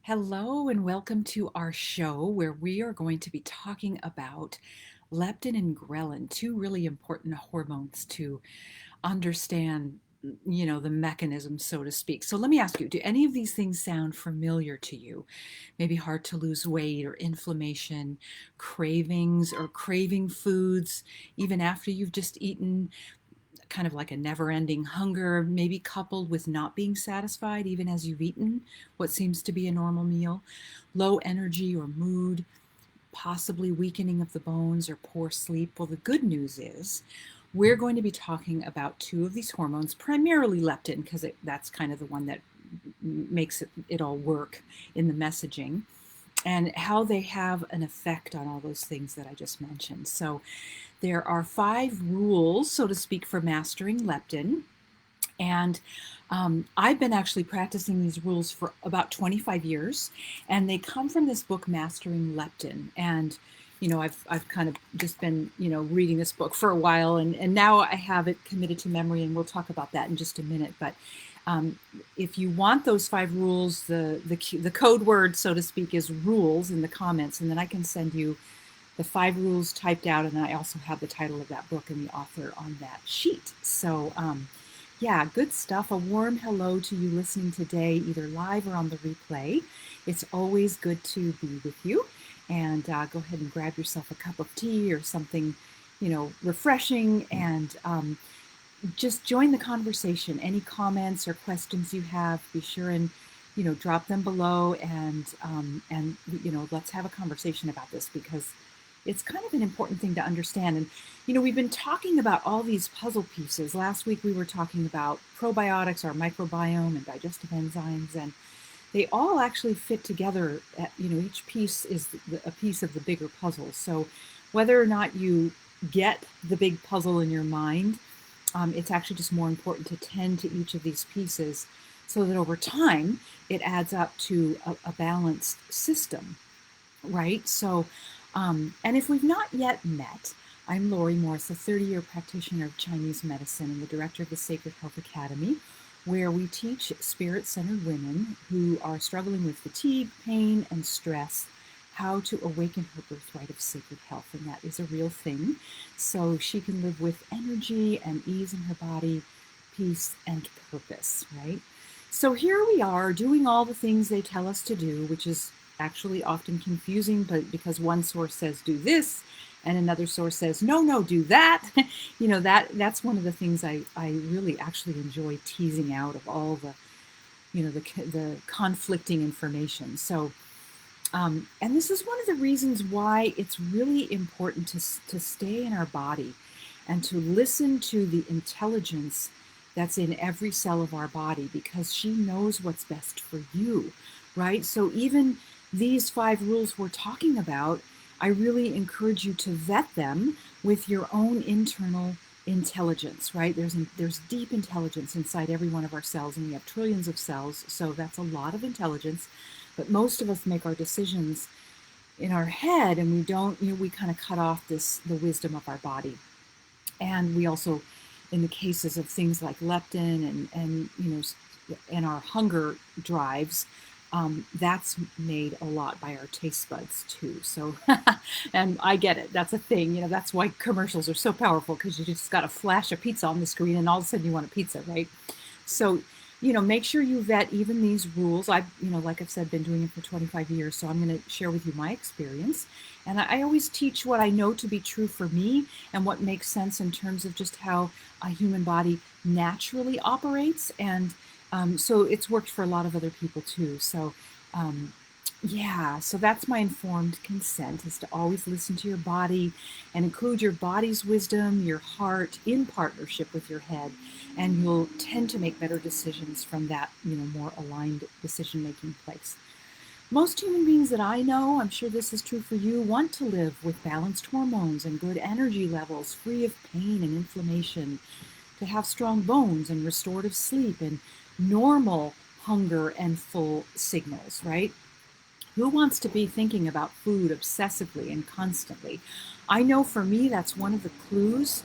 Hello, and welcome to our show where we are going to be talking about leptin and ghrelin, two really important hormones to understand, the mechanism, so to speak. So let me ask you, do any of these things sound familiar to you? Maybe hard to lose weight or inflammation, cravings or craving foods, even after you've just eaten, kind of like a never ending hunger, maybe coupled with not being satisfied even as you've eaten what seems to be a normal meal, low energy or mood, possibly weakening of the bones or poor sleep. Well, the good news is we're going to be talking about two of these hormones, primarily leptin, because that's kind of the one that makes it all work in the messaging, and how they have an effect on all those things that I just mentioned. So there are 5 rules, so to speak, for mastering leptin. And I've been actually practicing these rules for about 25 years, and they come from this book, Mastering Leptin. And I've kind of just been reading this book for a while, and now I have it committed to memory, and we'll talk about that in just a minute. But if you want those 5 rules, the code word, so to speak, is rules in the comments, and then I can send you the 5 rules typed out, and then I also have the title of that book and the author on that sheet. So yeah, good stuff. A warm hello to you listening today, either live or on the replay. It's always good to be with you. And go ahead and grab yourself a cup of tea or something, refreshing, and just join the conversation. Any comments or questions you have, be sure and drop them below, and let's have a conversation about this, because it's kind of an important thing to understand. And we've been talking about all these puzzle pieces. Last week we were talking about probiotics, our microbiome, and digestive enzymes, and they all actually fit together. Each piece is a piece of the bigger puzzle. So whether or not you get the big puzzle in your mind, it's actually just more important to tend to each of these pieces, so that over time it adds up to a balanced system, right? So, and if we've not yet met, I'm Lori Morse, a 30-year practitioner of Chinese medicine and the director of the Sacred Health Academy, where we teach spirit-centered women who are struggling with fatigue, pain, and stress how to awaken her birthright of sacred health. And that is a real thing. So she can live with energy and ease in her body, peace, and purpose, right? So here we are doing all the things they tell us to do, which is actually often confusing, but because one source says do this and another source says no, do that. That's one of the things I really actually enjoy teasing out of all the the conflicting information. So and this is one of the reasons why it's really important to stay in our body and to listen to the intelligence that's in every cell of our body, because she knows what's best for you, right? So even these 5 rules we're talking about, I really encourage you to vet them with your own internal intelligence, right? There's deep intelligence inside every one of our cells, and we have trillions of cells, so that's a lot of intelligence. But most of us make our decisions in our head, and we don't, we kind of cut off the wisdom of our body. And we also, in the cases of things like leptin and our hunger drives, that's made a lot by our taste buds too. So, and I get it. That's a thing. That's why commercials are so powerful, because you just got a flash of pizza on the screen and all of a sudden you want a pizza, right? So, make sure you vet even these rules. I've, like I've said, been doing it for 25 years. So I'm going to share with you my experience. And I always teach what I know to be true for me and what makes sense in terms of just how a human body naturally operates. And so it's worked for a lot of other people too. So yeah, so that's my informed consent, is to always listen to your body and include your body's wisdom, your heart, in partnership with your head, and you'll tend to make better decisions from that, more aligned decision-making place. Most human beings that I know, I'm sure this is true for you, want to live with balanced hormones and good energy levels, free of pain and inflammation, to have strong bones and restorative sleep and normal hunger and full signals, right? Who wants to be thinking about food obsessively and constantly? I know for me, that's one of the clues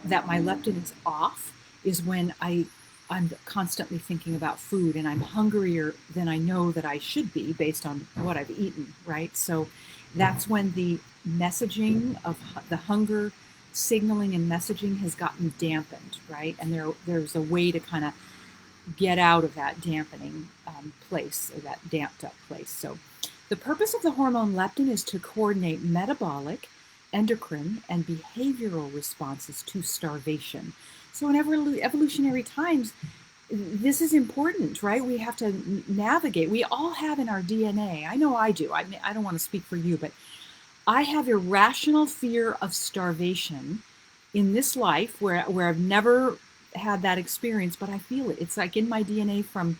that my leptin is off, is when I I'm constantly thinking about food and I'm hungrier than I know that I should be based on what I've eaten, right? So that's when the messaging of the hunger signaling and messaging has gotten dampened, right? And there's a way to kind of get out of that dampening place, or that damped up place. So the purpose of the hormone leptin is to coordinate metabolic, endocrine, and behavioral responses to starvation. So in evolutionary times, this is important, right? We have to navigate. We all have in our DNA. I know I do. I don't want to speak for you, but I have irrational fear of starvation in this life where I've never had that experience, but I feel it. It's like in my DNA from,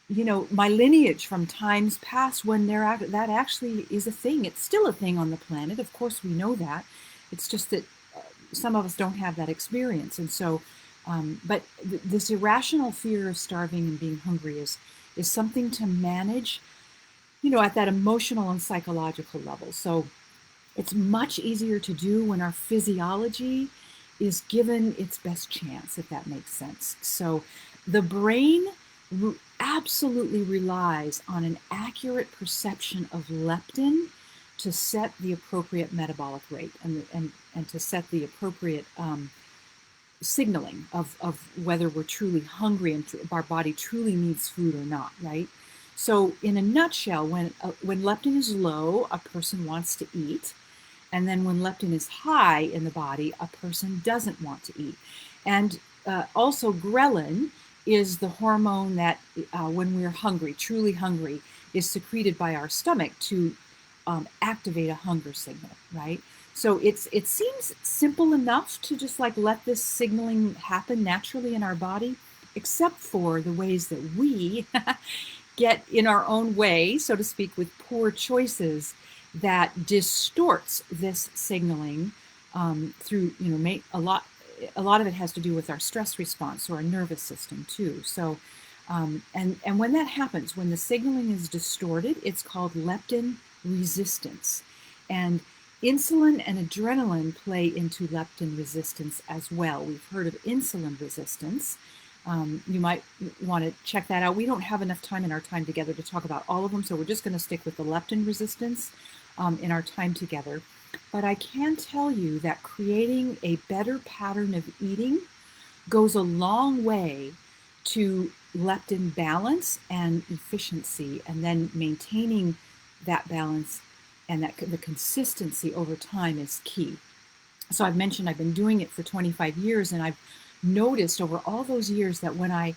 my lineage from times past when that actually is a thing. It's still a thing on the planet. Of course, we know that. It's just that some of us don't have that experience. And so, but this irrational fear of starving and being hungry is something to manage, at that emotional and psychological level. So it's much easier to do when our physiology is given its best chance, if that makes sense. So the brain absolutely relies on an accurate perception of leptin to set the appropriate metabolic rate and to set the appropriate signaling of whether we're truly hungry and our body truly needs food or not, right? So in a nutshell, when leptin is low, a person wants to eat. And then when leptin is high in the body, a person doesn't want to eat. And also ghrelin is the hormone that when we're hungry, truly hungry, is secreted by our stomach to activate a hunger signal, right? So it seems simple enough to just like let this signaling happen naturally in our body, except for the ways that we get in our own way, so to speak, with poor choices that distorts this signaling through, a lot of it has to do with our stress response or our nervous system too. So, and when that happens, when the signaling is distorted, it's called leptin resistance. And insulin and adrenaline play into leptin resistance as well. We've heard of insulin resistance. You might want to check that out. We don't have enough time in our time together to talk about all of them, so we're just going to stick with the leptin resistance in our time together. But I can tell you that creating a better pattern of eating goes a long way to leptin balance and efficiency, and then maintaining that balance and the consistency over time is key. So I've mentioned I've been doing it for 25 years, and I've noticed over all those years that when I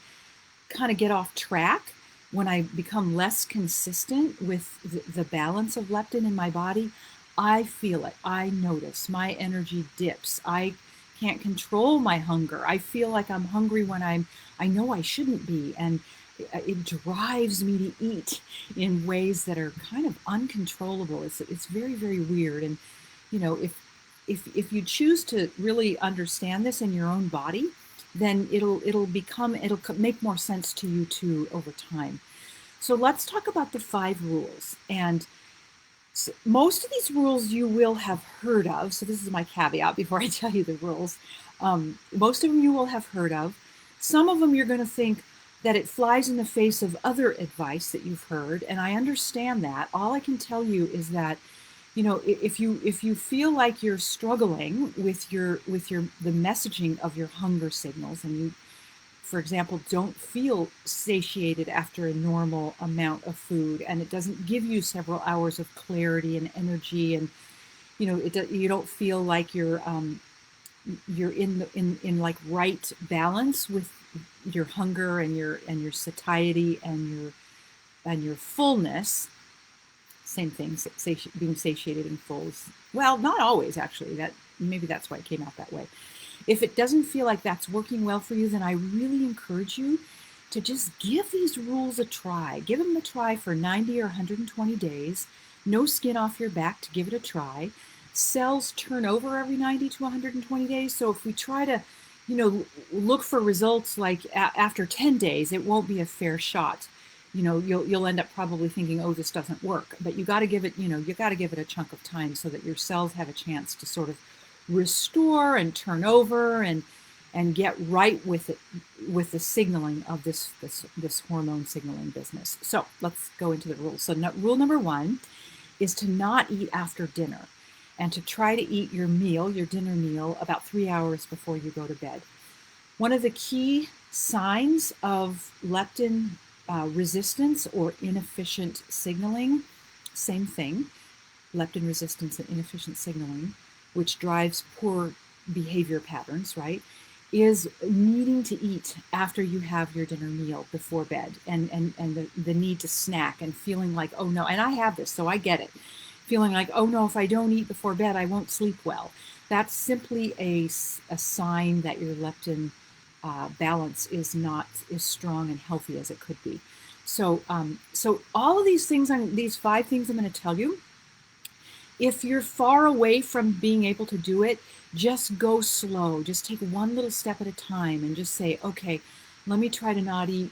kind of get off track, when I become less consistent with the balance of leptin in my body, I feel it. I notice my energy dips. I can't control my hunger. I feel like I'm hungry when I know I shouldn't be. And it drives me to eat in ways that are kind of uncontrollable. It's very, very weird. And, if you choose to really understand this in your own body, then it'll make more sense to you too over time. So let's talk about the 5 rules. And most of these rules you will have heard of. So this is my caveat before I tell you the rules. Most of them you will have heard of. Some of them you're going to think that it flies in the face of other advice that you've heard, and I understand that. All I can tell you is that, if you feel like you're struggling with the messaging of your hunger signals, and you, for example, don't feel satiated after a normal amount of food, and it doesn't give you several hours of clarity and energy, and you don't feel like you're in like right balance with your hunger and your satiety and your fullness. Same thing, being satiated and full. Well, not always actually. Maybe that's why it came out that way. If it doesn't feel like that's working well for you, then I really encourage you to just give these rules a try. Give them a try for 90 or 120 days. No skin off your back to give it a try. Cells turn over every 90 to 120 days. So if we try to, look for results like after 10 days, it won't be a fair shot. You'll end up probably thinking, oh, this doesn't work. But you got to give it, a chunk of time so that your cells have a chance to sort of restore and turn over and and get right with it, with the signaling of this hormone signaling business. So let's go into the rules. So rule number one is to not eat after dinner, and to try to eat your meal, your dinner meal, about 3 hours before you go to bed. One of the key signs of leptin resistance or inefficient signaling, same thing, leptin resistance and inefficient signaling, which drives poor behavior patterns, right, is needing to eat after you have your dinner meal before bed, and the need to snack and feeling like, oh no, and I have this, so I get it, feeling like, oh no, if I don't eat before bed, I won't sleep well. That's simply a sign that your leptin balance is not as strong and healthy as it could be. So all of these things, these 5 things I'm going to tell you, if you're far away from being able to do it, just go slow. Just take one little step at a time and just say, okay, let me try to not eat,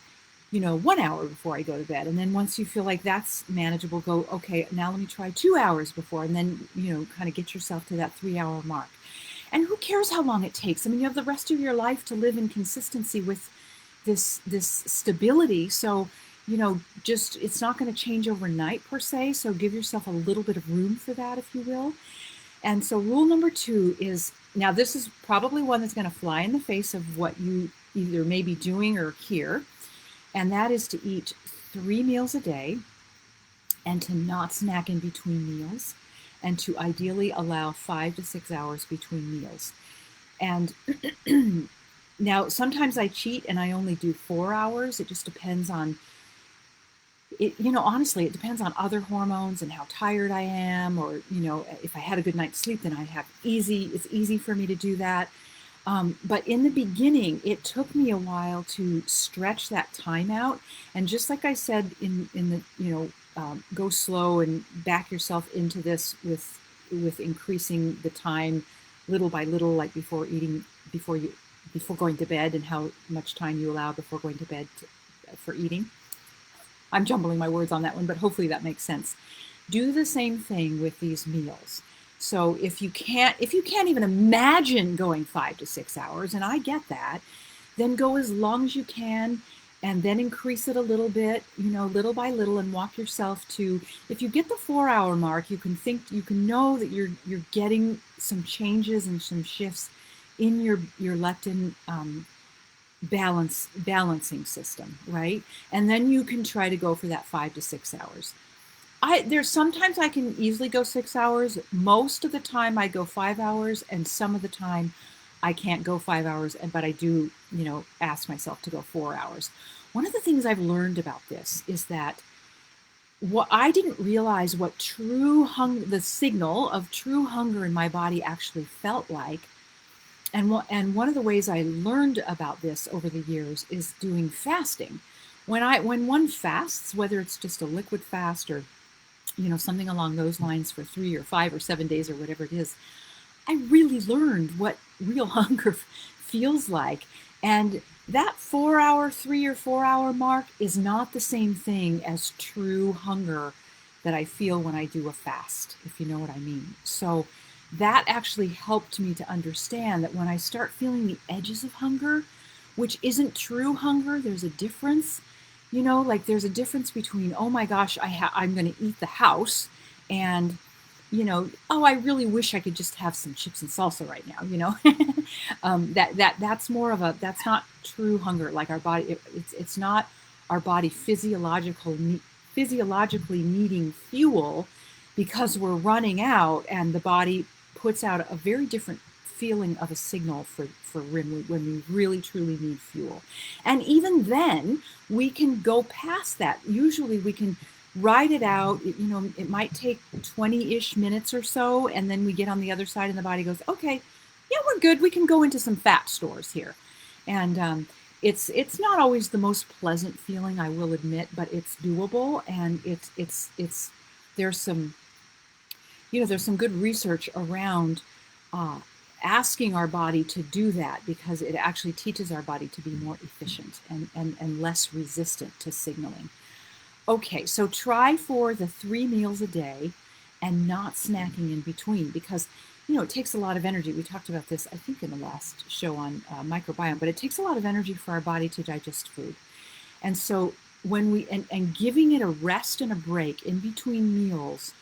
1 hour before I go to bed. And then once you feel like that's manageable, go, okay, now let me try 2 hours before, and then, kind of get yourself to that 3-hour mark. And who cares how long it takes? I mean, you have the rest of your life to live in consistency with this stability. So, just, it's not going to change overnight per se. So give yourself a little bit of room for that, if you will. And so rule number 2 is, now this is probably one that's going to fly in the face of what you either may be doing or hear. And that is to eat 3 meals a day and to not snack in between meals, and to ideally allow 5 to 6 hours between meals. And now sometimes I cheat and I only do 4 hours. It just depends on it, honestly, it depends on other hormones and how tired I am, or, if I had a good night's sleep, then it's easy for me to do that. But in the beginning, it took me a while to stretch that time out. And just like I said in the, go slow and back yourself into this with increasing the time little by little, like before going to bed, and how much time you allow before going to bed for eating. I'm jumbling my words on that one, but hopefully that makes sense. Do the same thing with these meals. So if you can't even imagine going 5 to 6 hours, and I get that, then go as long as you can, and then increase it a little bit, little by little, and walk yourself to, if you get the 4-hour mark, you can know that you're getting some changes and some shifts in your leptin balancing system, right? And then you can try to go for that 5 to 6 hours. There's sometimes I can easily go 6 hours. Most of the time I go 5 hours, and some of the time I can't go 5 hours, but I do, ask myself to go 4 hours. One of the things I've learned about this is that what I didn't realize what the signal of true hunger in my body actually felt like. And one of the ways I learned about this over the years is doing fasting. When one fasts, whether it's just a liquid fast or something along those lines for 3 or 5 or 7 days or whatever it is, I really learned what real hunger feels like. And that 3 or 4 hour mark is not the same thing as true hunger that I feel when I do a fast, if you know what I mean. So that actually helped me to understand that when I start feeling the edges of hunger, which isn't true hunger, there's a difference. Like there's a difference between, oh my gosh, I'm going to eat the house, and, oh, I really wish I could just have some chips and salsa right now, that's more of that's not true hunger. Like our body, it's not our body physiologically needing fuel because we're running out, and the body puts out a very different feeling of a signal for when we really truly need fuel. And even then we can go past that. Usually we can ride it out. It might take 20-ish minutes or so, and then we get on the other side and the body goes, okay, yeah, we're good, we can go into some fat stores here. And it's not always the most pleasant feeling, I will admit, but it's doable. And there's some good research around asking our body to do that, because it actually teaches our body to be more efficient and less resistant to signaling. Okay, so try for the 3 meals a day and not snacking in between, because it takes a lot of energy. We talked about this, I think, in the last show on microbiome, but it takes a lot of energy for our body to digest food. And so when and giving it a rest and a break in between meals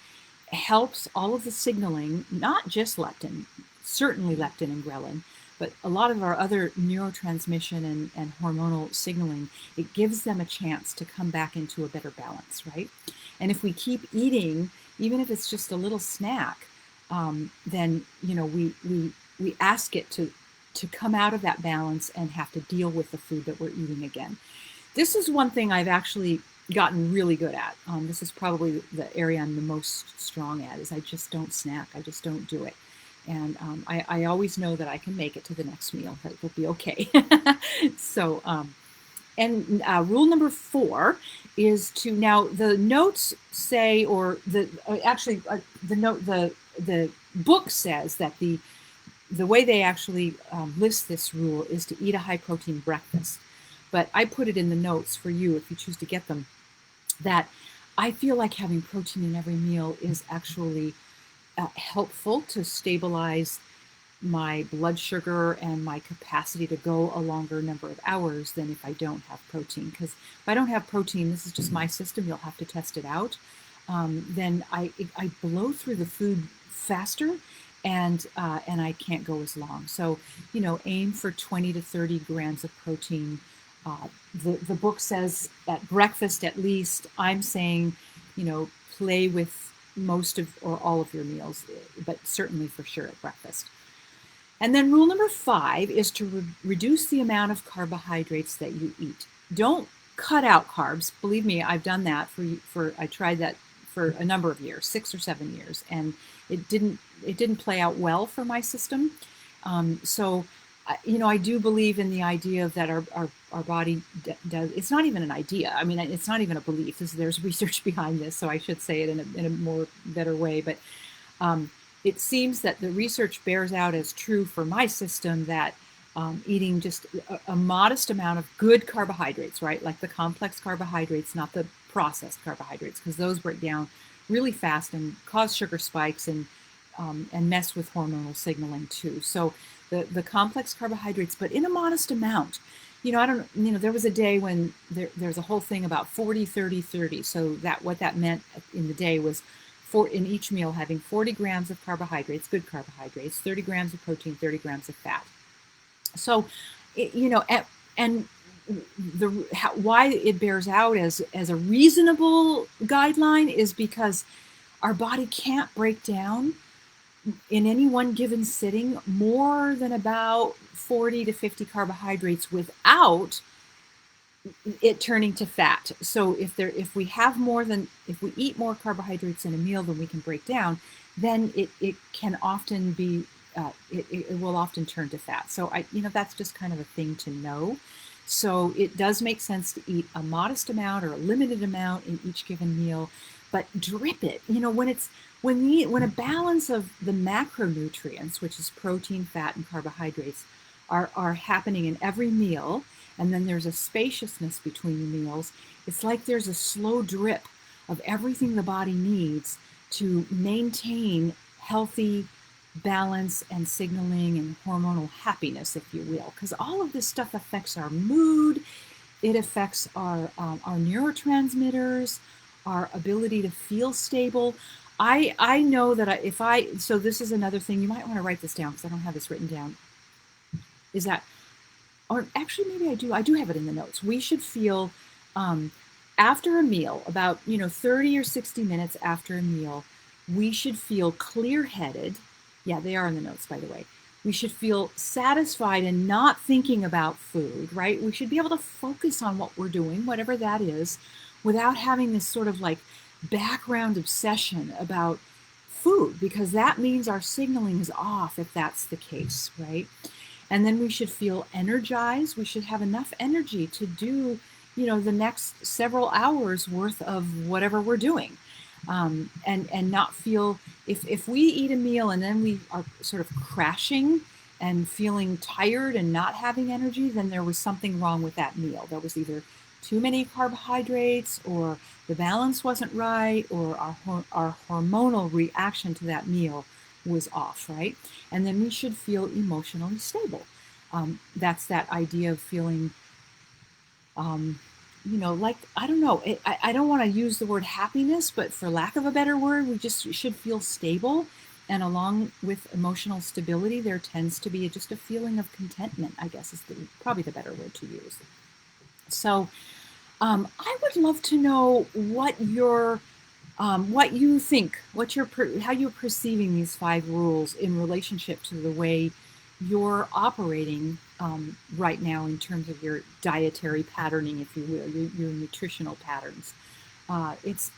helps all of the signaling, not just leptin, certainly leptin and ghrelin, but a lot of our other neurotransmission and hormonal signaling, it gives them a chance to come back into a better balance, right? And if we keep eating, even if it's just a little snack, then we ask it to come out of that balance and have to deal with the food that we're eating again. This is one thing I've actually gotten really good at. This is probably the area I'm the most strong at, is I just don't snack. I just don't do it. And I always know that I can make it to the next meal. That will be okay. So, rule number 4 is to, now the notes say, or the book says that the way they actually list this rule is to eat a high protein breakfast. But I put it in the notes for you if you choose to get them, that I feel like having protein in every meal is actually helpful to stabilize my blood sugar and my capacity to go a longer number of hours than if I don't have protein. Because if I don't have protein, this is just my system, you'll have to test it out, then I blow through the food faster, and I can't go as long. So, aim for 20 to 30 grams of protein. The book says at breakfast at least. I'm saying, play with most of or all of your meals, but certainly for sure at breakfast. And then rule number 5 is to reduce the amount of carbohydrates that you eat. Don't cut out carbs. Believe me, I've done that I tried that for a number of years, 6 or 7 years, and it didn't play out well for my system. So I do believe in the idea that our body does. It's not even an idea. I mean, it's not even a belief. There's research behind this, so I should say it in a more better way. But it seems that the research bears out as true for my system that eating just a modest amount of good carbohydrates, right, like the complex carbohydrates, not the processed carbohydrates, because those break down really fast and cause sugar spikes and mess with hormonal signaling too. So the complex carbohydrates, but in a modest amount. There was a day when there's a whole thing about 40, 30, 30. So what that meant in the day was in each meal having 40 grams of carbohydrates, good carbohydrates, 30 grams of protein, 30 grams of fat. So, why it bears out as a reasonable guideline is because our body can't break down in any one given sitting more than about 40 to 50 carbohydrates without it turning to fat. So if we eat more carbohydrates in a meal than we can break down, then it can often be it will often turn to fat. So that's just kind of a thing to know. So it does make sense to eat a modest amount or a limited amount in each given meal, but drip it. When a balance of the macronutrients, which is protein, fat, and carbohydrates, are happening in every meal, and then there's a spaciousness between the meals, it's like there's a slow drip of everything the body needs to maintain healthy balance and signaling and hormonal happiness, if you will, because all of this stuff affects our mood. It affects our neurotransmitters, our ability to feel stable. I know that so this is another thing, you might want to write this down because I don't have this written down, is that, or actually maybe I do have it in the notes. We should feel after a meal, about 30 or 60 minutes after a meal, we should feel clear-headed. Yeah, they are in the notes, by the way. We should feel satisfied and not thinking about food, right? We should be able to focus on what we're doing, whatever that is, without having this sort of like background obsession about food, because that means our signaling is off if that's the case, right? And then we should feel energized. We should have enough energy to do, the next several hours worth of whatever we're doing. And not feel, if we eat a meal and then we are sort of crashing and feeling tired and not having energy, then there was something wrong with that meal. There was either too many carbohydrates, or the balance wasn't right, or our hormonal reaction to that meal was off, right? And then we should feel emotionally stable. That's that idea of feeling, like, I don't know, I don't want to use the word happiness, but for lack of a better word, we just should feel stable. And along with emotional stability, there tends to be just a feeling of contentment, I guess is probably the better word to use. So I would love to know what you think, how you're perceiving these 5 rules in relationship to the way you're operating right now in terms of your dietary patterning, if you will, your nutritional patterns. It's,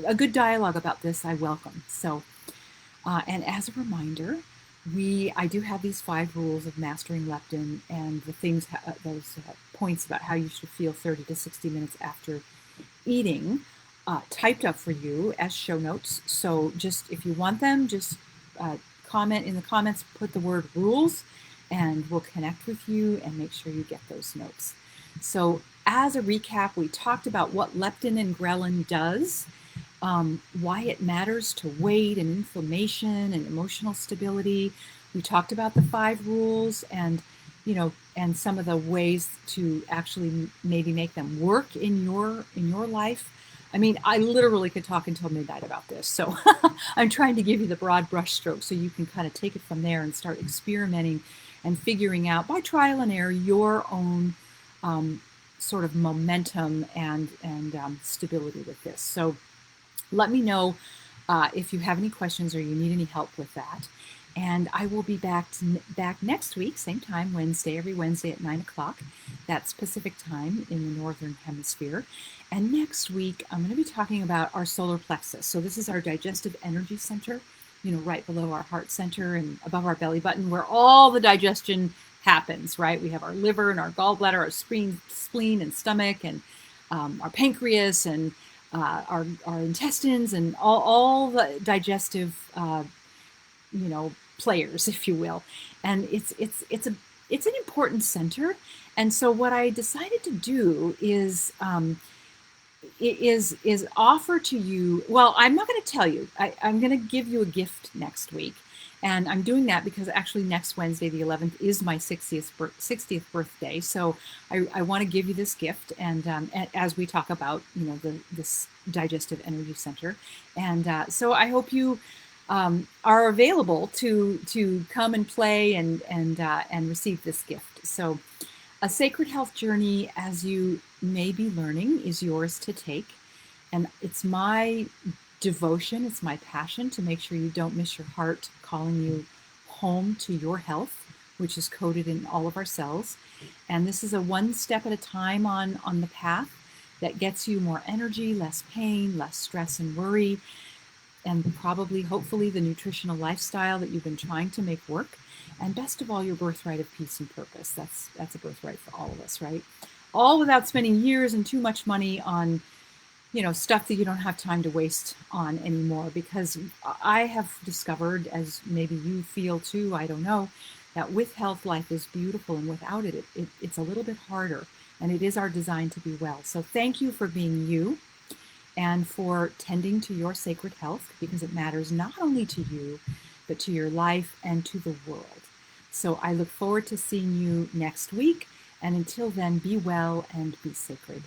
a good dialogue about this I welcome. So, and as a reminder, I do have these 5 rules of mastering leptin and the things, those points about how you should feel 30 to 60 minutes after eating, typed up for you as show notes. So just if you want them, just comment in the comments, put the word rules, and we'll connect with you and make sure you get those notes. So as a recap, we talked about what leptin and ghrelin does, why it matters to weight and inflammation and emotional stability. We talked about the 5 rules and some of the ways to actually maybe make them work in your life. I mean, I literally could talk until midnight about this. So I'm trying to give you the broad brushstroke so you can kind of take it from there and start experimenting and figuring out by trial and error your own sort of momentum and stability with this. So let me know if you have any questions or you need any help with that. And I will be back next week, same time, every Wednesday at 9 o'clock. That's Pacific time in the Northern Hemisphere. And next week, I'm going to be talking about our solar plexus. So this is our digestive energy center, right below our heart center and above our belly button, where all the digestion happens, right? We have our liver and our gallbladder, our spleen and stomach, and our pancreas and our intestines and all the digestive players, if you will. And it's an important center. And so what I decided to do is offer to you, well, I'm not going to tell you, I'm going to give you a gift next week. And I'm doing that because actually next Wednesday, the 11th, is my 60th birthday. So I want to give you this gift. And as we talk about, this digestive energy center. And so I hope you are available to come and play and receive this gift. So a sacred health journey, as you may be learning, is yours to take. And it's my devotion, it's my passion to make sure you don't miss your heart calling you home to your health, which is coded in all of our cells. And this is a one step at a time on the path that gets you more energy, less pain, less stress and worry, and probably, hopefully, the nutritional lifestyle that you've been trying to make work. And best of all, your birthright of peace and purpose. That's a birthright for all of us, right? All without spending years and too much money on stuff that you don't have time to waste on anymore. Because I have discovered, as maybe you feel too, I don't know, that with health, life is beautiful, and without it, it's a little bit harder. And it is our design to be well. So thank you for being you and for tending to your sacred health, because it matters not only to you, but to your life and to the world. So I look forward to seeing you next week. And until then, be well and be sacred.